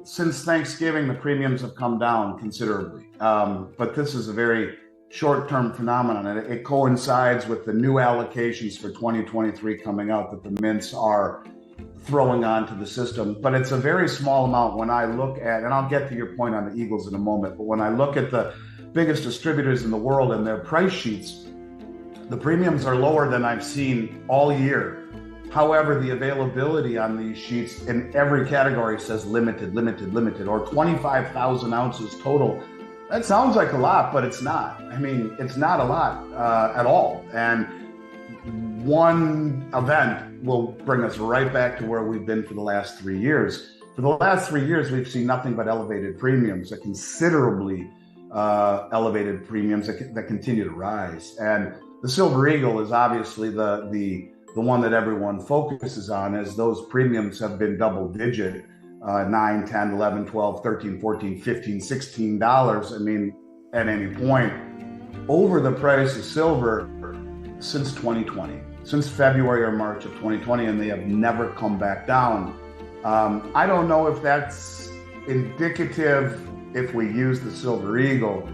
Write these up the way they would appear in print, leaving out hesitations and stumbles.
since Thanksgiving, the premiums have come down considerably. But this is a very short-term phenomenon. And it coincides with the new allocations for 2023 coming out that the mints are throwing onto the system. But it's a very small amount when I look at, and I'll get to your point on the Eagles in a moment, but when I look at the biggest distributors in the world and their price sheets, the premiums are lower than I've seen all year. However, the availability on these sheets in every category says limited, or 25,000 ounces total. That sounds like a lot, but it's not. I mean, it's not a lot at all. And one event will bring us right back to where we've been for the last 3 years. For the last 3 years, we've seen nothing but elevated premiums, a considerably elevated premiums that continue to rise. And the Silver Eagle is obviously the one that everyone focuses on, as those premiums have been double digit, 9, 10, 11, 12, 13, 14, 15, $16. I mean, at any point over the price of silver since 2020, since February or March of 2020, and they have never come back down. I don't know if that's indicative, if we use the Silver Eagle,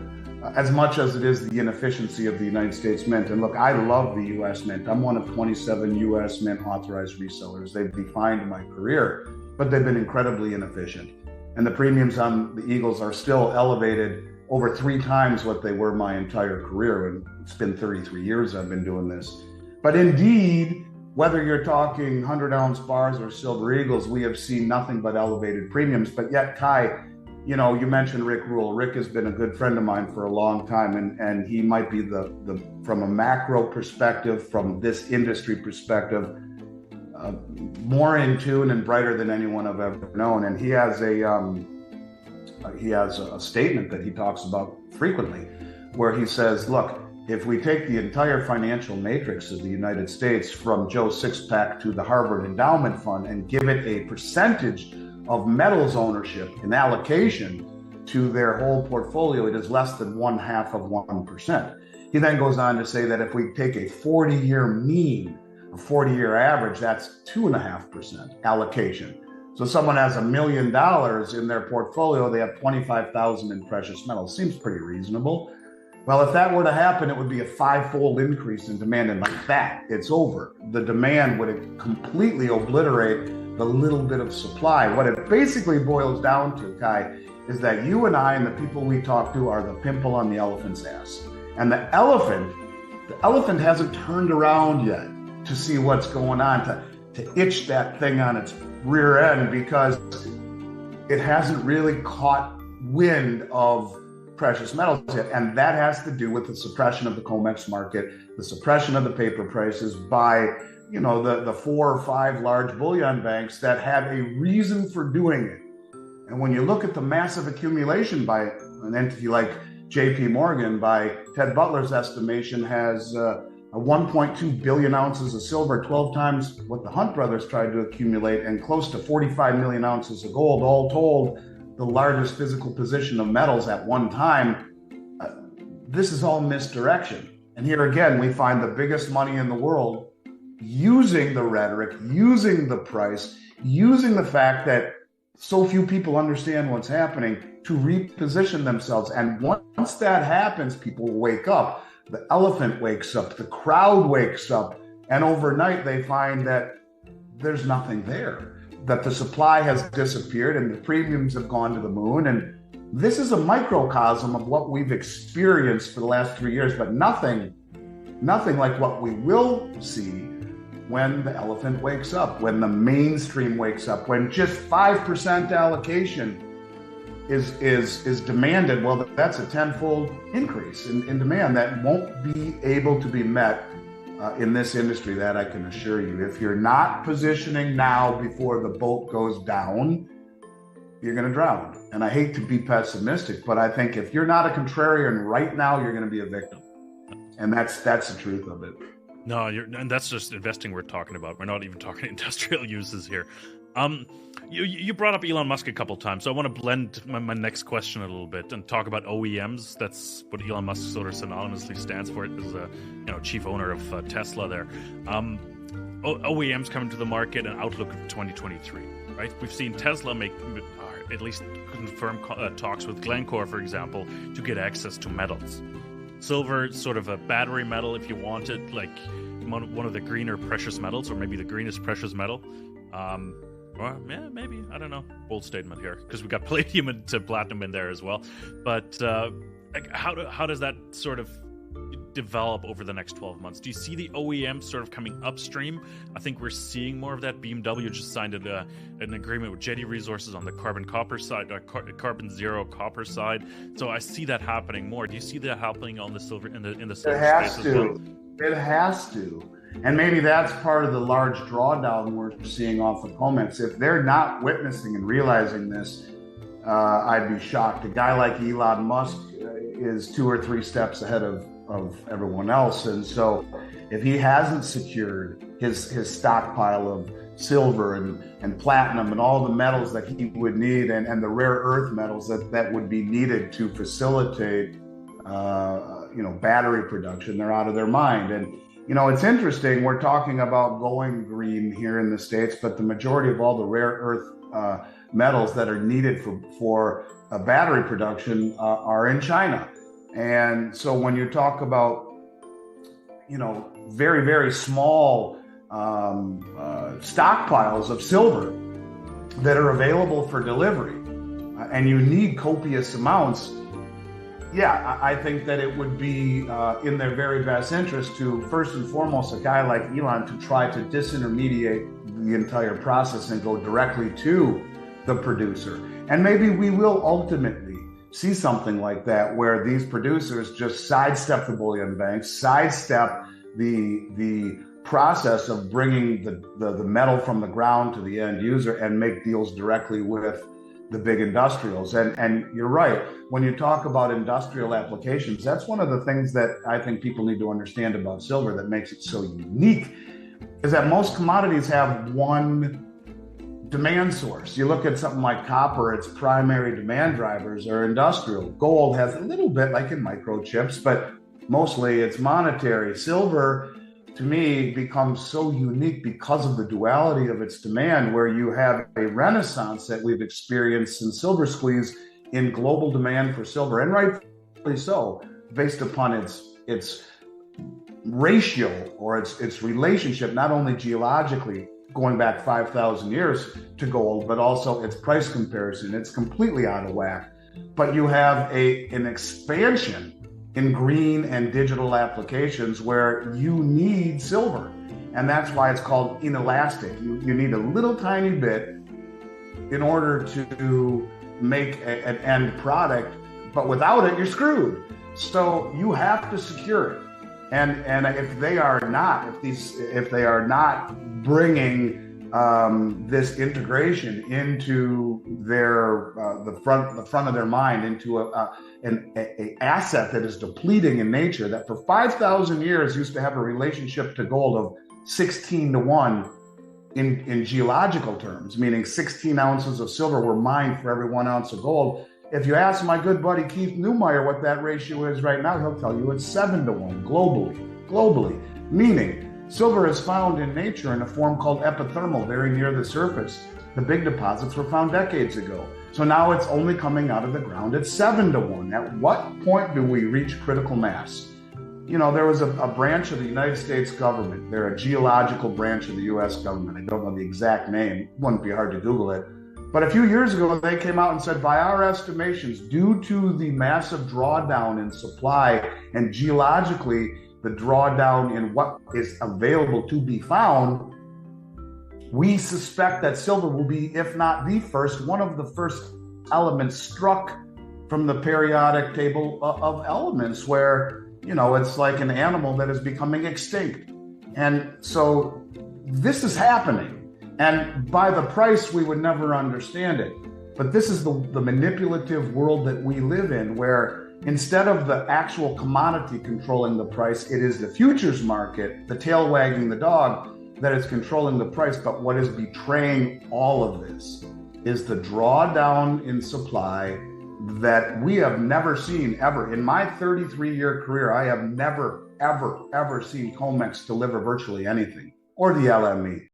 as much as it is the inefficiency of the United States Mint. And look, I love the U.S. Mint. I'm one of 27 U.S. Mint authorized resellers. They've defined my career, but they've been incredibly inefficient. And the premiums on the Eagles are still elevated over 3 times what they were my entire career. And it's been 33 years I've been doing this. But indeed, whether you're talking 100-ounce bars or Silver Eagles, we have seen nothing but elevated premiums. But yet, Kai, you know, you mentioned Rick Rule. Rick has been a good friend of mine for a long time, and he might be the from a macro perspective, from this industry perspective, more in tune and brighter than anyone I've ever known. And he has a statement that he talks about frequently, where he says, "Look, if we take the entire financial matrix of the United States, from Joe Sixpack to the Harvard Endowment Fund, and give it a percentage of metals ownership and allocation to their whole portfolio, it is less than 0.5%. He then goes on to say that if we take a 40-year mean, a 40-year average, that's 2.5% allocation. So someone has $1 million in their portfolio, they have 25,000 in precious metals. Seems pretty reasonable. Well, if that were to happen, it would be a 5-fold increase in demand, and like that, it's over. The demand would completely obliterate the little bit of supply. What it basically boils down to, Kai, is that you and I and the people we talk to are the pimple on the elephant's ass. And the elephant hasn't turned around yet to see what's going on, to itch that thing on its rear end, because it hasn't really caught wind of precious metals yet. And that has to do with the suppression of the COMEX market, the suppression of the paper prices by, you know, the 4 or 5 large bullion banks that have a reason for doing it. And when you look at the massive accumulation by an entity like JP Morgan, by Ted Butler's estimation, has 1.2 billion ounces of silver, 12 times what the Hunt brothers tried to accumulate, and close to 45 million ounces of gold, all told, the largest physical position of metals at one time. This is all misdirection. And here again, we find the biggest money in the world using the rhetoric, using the price, using the fact that so few people understand what's happening to reposition themselves. And once that happens, people wake up. The elephant wakes up, the crowd wakes up, and overnight they find that there's nothing there, that the supply has disappeared and the premiums have gone to the moon. And this is a microcosm of what we've experienced for the last 3 years, but nothing like what we will see when the elephant wakes up, when the mainstream wakes up, when just 5% allocation is demanded. Well, that's a tenfold increase in demand that won't be able to be met in this industry, that I can assure you. If you're not positioning now before the boat goes down, you're going to drown. And I hate to be pessimistic, but I think if you're not a contrarian right now, you're going to be a victim. And that's the truth of it. No, and that's just investing we're talking about. We're not even talking industrial uses here. You brought up Elon Musk a couple times, so I want to blend my next question a little bit and talk about OEMs. That's what Elon Musk sort of synonymously stands for. It is a chief owner of Tesla there. OEMs coming to the market and outlook of 2023. Right, we've seen Tesla make at least confirm talks with Glencore, for example, to get access to metals. Silver, sort of a battery metal, if you want it, like one of the greener precious metals, or maybe the greenest precious metal. Or yeah, maybe, I don't know. Bold statement here, because we got palladium and platinum in there as well. But how does that sort of develop over the next 12 months? Do you see the OEMs sort of coming upstream? I think we're seeing more of that. BMW just signed an agreement with Jetty Resources on the carbon copper side, carbon zero copper side. So I see that happening more. Do you see that happening on the silver in the silver space as well? It has to. And maybe that's part of the large drawdown we're seeing off of COMEX. If they're not witnessing and realizing this, I'd be shocked. A guy like Elon Musk is 2 or 3 steps ahead of everyone else. And so if he hasn't secured his stockpile of silver and platinum and all the metals that he would need and the rare earth metals that would be needed to facilitate battery production, they're out of their mind. And it's interesting, we're talking about going green here in the States, but the majority of all the rare earth metals that are needed for battery production are in China. And so when you talk about, very, very small stockpiles of silver that are available for delivery, and you need copious amounts, I think that it would be in their very best interest to, first and foremost, a guy like Elon to try to disintermediate the entire process and go directly to the producer. And maybe we will ultimately see something like that, where these producers just sidestep the bullion banks, sidestep the process of bringing the metal from the ground to the end user and make deals directly with the big industrials. And you're right, when you talk about industrial applications, that's one of the things that I think people need to understand about silver that makes it so unique, is that most commodities have one demand source. You look at something like copper, its primary demand drivers are industrial. Gold has a little bit, like in microchips, but mostly it's monetary. Silver, to me, becomes so unique because of the duality of its demand, where you have a renaissance that we've experienced in silver squeeze in global demand for silver, and rightfully so, based upon its ratio or its relationship, not only geologically going back 5,000 years to gold, but also its price comparison. It's completely out of whack. But you have an expansion in green and digital applications where you need silver. And that's why it's called inelastic. You need a little tiny bit in order to make an end product, but without it, you're screwed. So you have to secure it. And if they are not bringing this integration into their the front of their mind, into an asset that is depleting in nature, that for 5,000 years used to have a relationship to gold of 16-1 in geological terms, meaning 16 ounces of silver were mined for every 1 ounce of gold. If you ask my good buddy Keith Neumeyer what that ratio is right now, he'll tell you it's 7-1 globally, meaning silver is found in nature in a form called epithermal, very near the surface. The big deposits were found decades ago. So now it's only coming out of the ground at 7-1. At what point do we reach critical mass? There was a branch of the United States government. They're a geological branch of the U.S. government. I don't know the exact name. It wouldn't be hard to Google it. But a few years ago, they came out and said, by our estimations, due to the massive drawdown in supply and geologically the drawdown in what is available to be found, we suspect that silver will be, if not the first, one of the first elements struck from the periodic table of elements, where, it's like an animal that is becoming extinct. And so this is happening. And by the price, we would never understand it. But this is the manipulative world that we live in, where instead of the actual commodity controlling the price, it is the futures market, the tail wagging the dog, that is controlling the price. But what is betraying all of this is the drawdown in supply that we have never seen ever. In my 33-year career, I have never, ever, ever seen COMEX deliver virtually anything, or the LME.